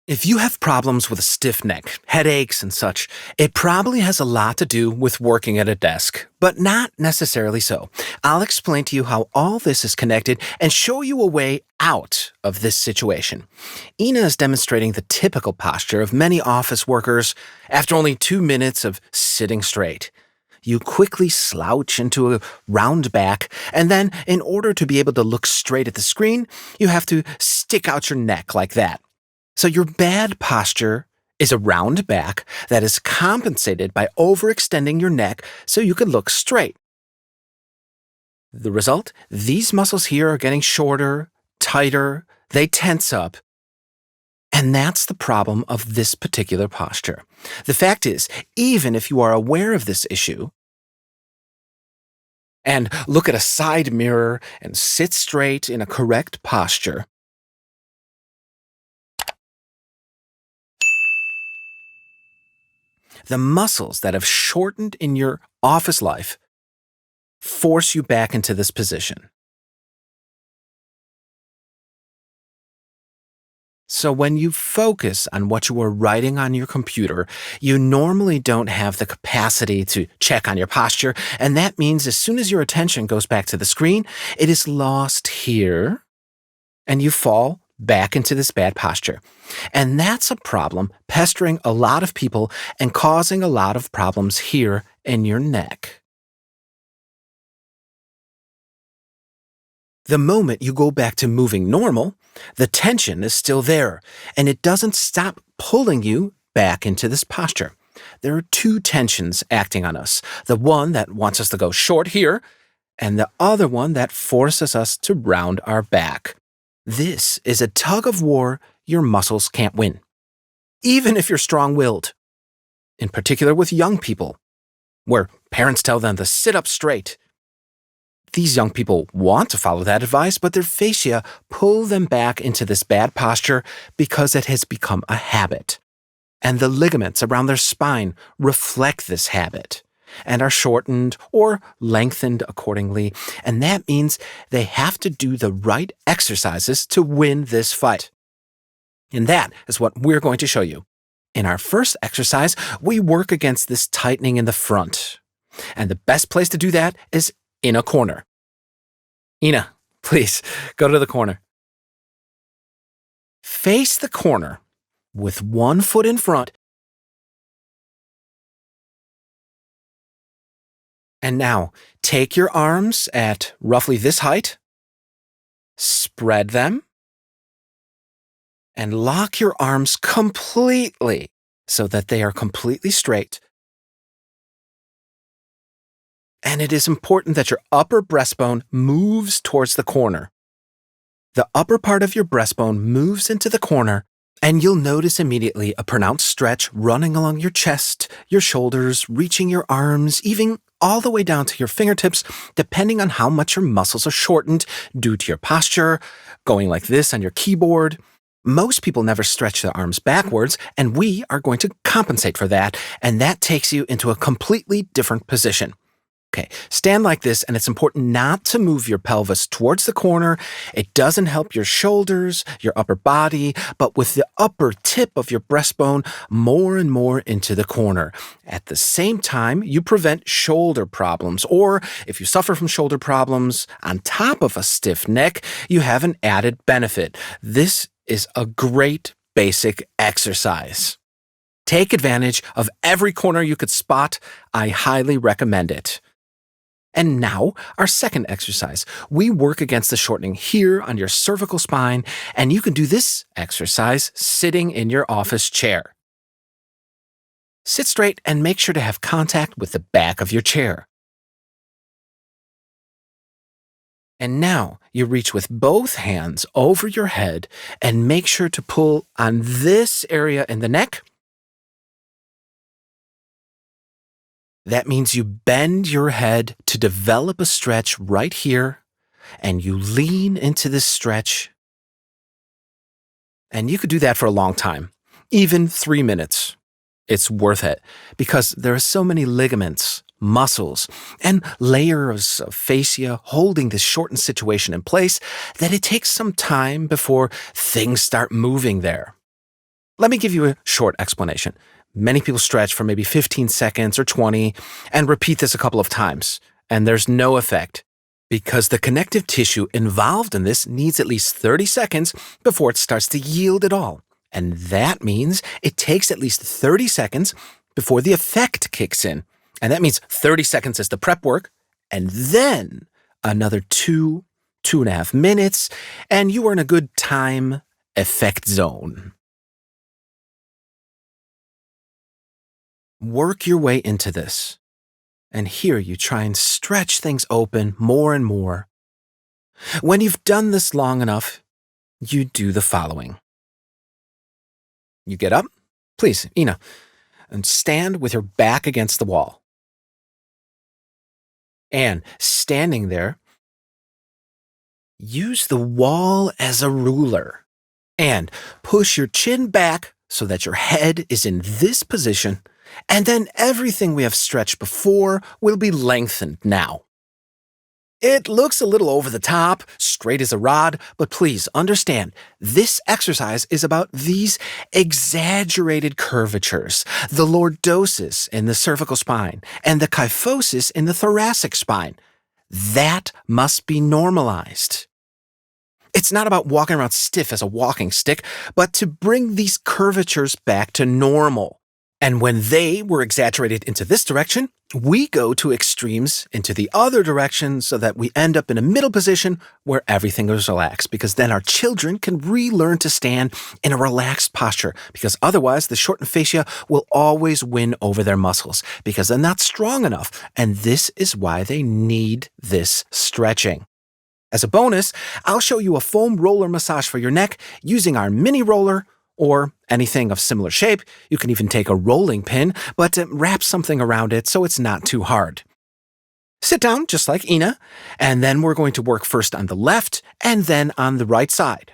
If you have problems with a stiff neck, headaches, and such, it probably has a lot to do with working at a desk, but not necessarily so. I'll explain to you how all this is connected and show you a way out of this situation. Ina is demonstrating the typical posture of many office workers after only 2 minutes of sitting straight. You quickly slouch into a round back, and then, in order to be able to look straight at the screen, you have to stick out your neck like that. So your bad posture is a round back that is compensated by overextending your neck so you can look straight. The result? These muscles here are getting shorter, tighter, they tense up. And that's the problem of this particular posture. The fact is, even if you are aware of this issue, and look at a side mirror and sit straight in a correct posture, the muscles that have shortened in your office life force you back into this position. So when you focus on what you are writing on your computer, you normally don't have the capacity to check on your posture, and that means as soon as your attention goes back to the screen, it is lost here, and you fall back into this bad posture. And that's a problem pestering a lot of people and causing a lot of problems here in your neck. The moment you go back to moving normal, the tension is still there, and it doesn't stop pulling you back into this posture. There are two tensions acting on us, the one that wants us to go short here, and the other one that forces us to round our back. This is a tug of war your muscles can't win, even if you're strong-willed, in particular with young people, where parents tell them to sit up straight. These young people want to follow that advice, but their fascia pull them back into this bad posture because it has become a habit. And the ligaments around their spine reflect this habit and are shortened or lengthened accordingly, and that means they have to do the right exercises to win this fight. And that is what we're going to show you. In our first exercise, we work against this tightening in the front, and the best place to do that is in a corner. Ina, please go to the corner. Face the corner with one foot in front. And now, take your arms at roughly this height, spread them, and lock your arms completely so that they are completely straight. And it is important that your upper breastbone moves towards the corner. The upper part of your breastbone moves into the corner, and you'll notice immediately a pronounced stretch running along your chest, your shoulders, reaching your arms, even all the way down to your fingertips, depending on how much your muscles are shortened due to your posture, going like this on your keyboard. Most people never stretch their arms backwards, and we are going to compensate for that, and that takes you into a completely different position. Okay, stand like this, and it's important not to move your pelvis towards the corner. It doesn't help your shoulders, your upper body, but with the upper tip of your breastbone more and more into the corner. At the same time, you prevent shoulder problems, or if you suffer from shoulder problems on top of a stiff neck, you have an added benefit. This is a great basic exercise. Take advantage of every corner you could spot. I highly recommend it. And now, our second exercise. We work against the shortening here on your cervical spine, and you can do this exercise sitting in your office chair. Sit straight and make sure to have contact with the back of your chair. And now, you reach with both hands over your head and make sure to pull on this area in the neck. That means you bend your head to develop a stretch right here, and you lean into this stretch. And you could do that for a long time, even 3 minutes. It's worth it because there are so many ligaments, muscles, and layers of fascia holding this shortened situation in place that it takes some time before things start moving there. Let me give you a short explanation. Many people stretch for maybe 15 seconds or 20 and repeat this a couple of times, and there's no effect because the connective tissue involved in this needs at least 30 seconds before it starts to yield at all. And that means it takes at least 30 seconds before the effect kicks in. And that means 30 seconds is the prep work, and then another 2.5 minutes, and you are in a good time effect zone. Work your way into this. And here you try and stretch things open more and more. When you've done this long enough, you do the following. You get up, please, Ina, and stand with your back against the wall. And standing there, use the wall as a ruler. And push your chin back so that your head is in this position. And then everything we have stretched before will be lengthened now. It looks a little over the top, straight as a rod, but please understand, this exercise is about these exaggerated curvatures, the lordosis in the cervical spine and the kyphosis in the thoracic spine. That must be normalized. It's not about walking around stiff as a walking stick, but to bring these curvatures back to normal. And when they were exaggerated into this direction, we go to extremes into the other direction so that we end up in a middle position where everything is relaxed, because then our children can relearn to stand in a relaxed posture, because otherwise the shortened fascia will always win over their muscles because they're not strong enough. And this is why they need this stretching. As a bonus, I'll show you a foam roller massage for your neck using our mini roller or anything of similar shape. You can even take a rolling pin, but wrap something around it so it's not too hard. Sit down just like Ina, and then we're going to work first on the left and then on the right side.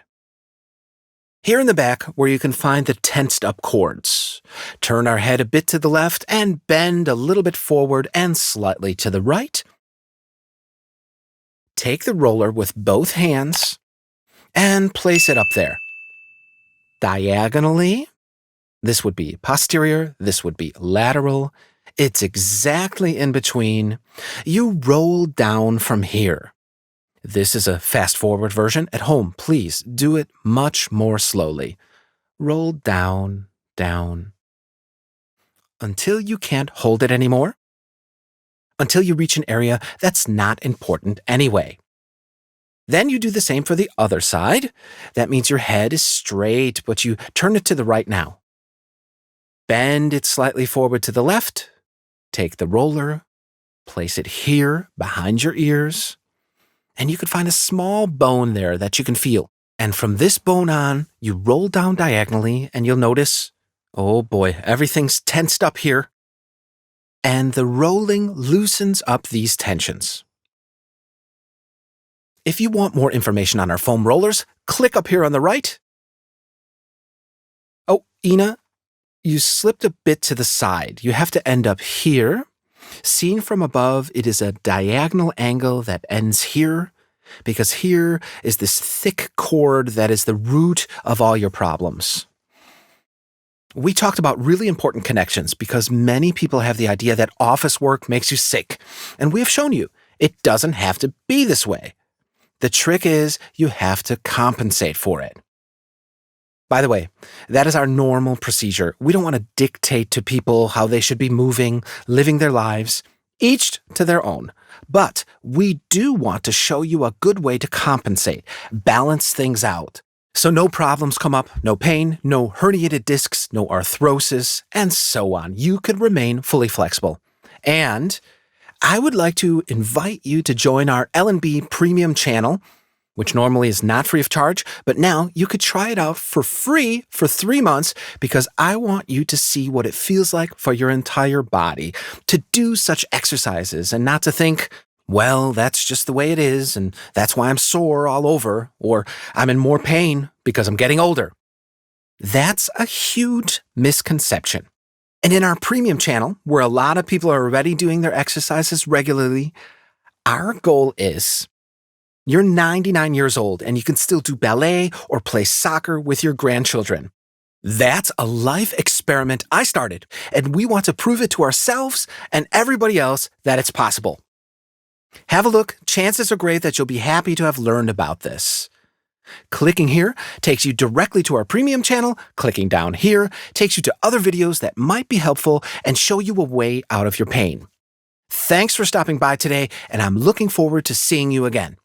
Here in the back, where you can find the tensed up cords, turn our head a bit to the left and bend a little bit forward and slightly to the right. Take the roller with both hands and place it up there. Diagonally, this would be posterior, this would be lateral. It's exactly in between. You roll down from here. This is a fast-forward version. At home, please do it much more slowly. Roll down, down, until you can't hold it anymore, until you reach an area that's not important anyway. Then you do the same for the other side. That means your head is straight, but you turn it to the right now. Bend it slightly forward to the left. Take the roller, place it here behind your ears, and you can find a small bone there that you can feel. And from this bone on, you roll down diagonally and you'll notice, oh boy, everything's tensed up here. And the rolling loosens up these tensions. If you want more information on our foam rollers, click up here on the right. Oh, Ina, you slipped a bit to the side. You have to end up here. Seen from above, it is a diagonal angle that ends here, because here is this thick cord that is the root of all your problems. We talked about really important connections because many people have the idea that office work makes you sick, and we have shown you it doesn't have to be this way. The trick is you have to compensate for it. By the way, that is our normal procedure. We don't want to dictate to people how they should be moving, living their lives, each to their own. But we do want to show you a good way to compensate, balance things out. So no problems come up, no pain, no herniated discs, no arthrosis, and so on. You can remain fully flexible. And I would like to invite you to join our L&B Premium channel, which normally is not free of charge, but now you could try it out for free for 3 months because I want you to see what it feels like for your entire body to do such exercises and not to think, well, that's just the way it is and that's why I'm sore all over or I'm in more pain because I'm getting older. That's a huge misconception. And in our premium channel, where a lot of people are already doing their exercises regularly, our goal is you're 99 years old and you can still do ballet or play soccer with your grandchildren. That's a life experiment I started, and we want to prove it to ourselves and everybody else that it's possible. Have a look. Chances are great that you'll be happy to have learned about this. Clicking here takes you directly to our premium channel. Clicking down here takes you to other videos that might be helpful and show you a way out of your pain. Thanks for stopping by today, and I'm looking forward to seeing you again.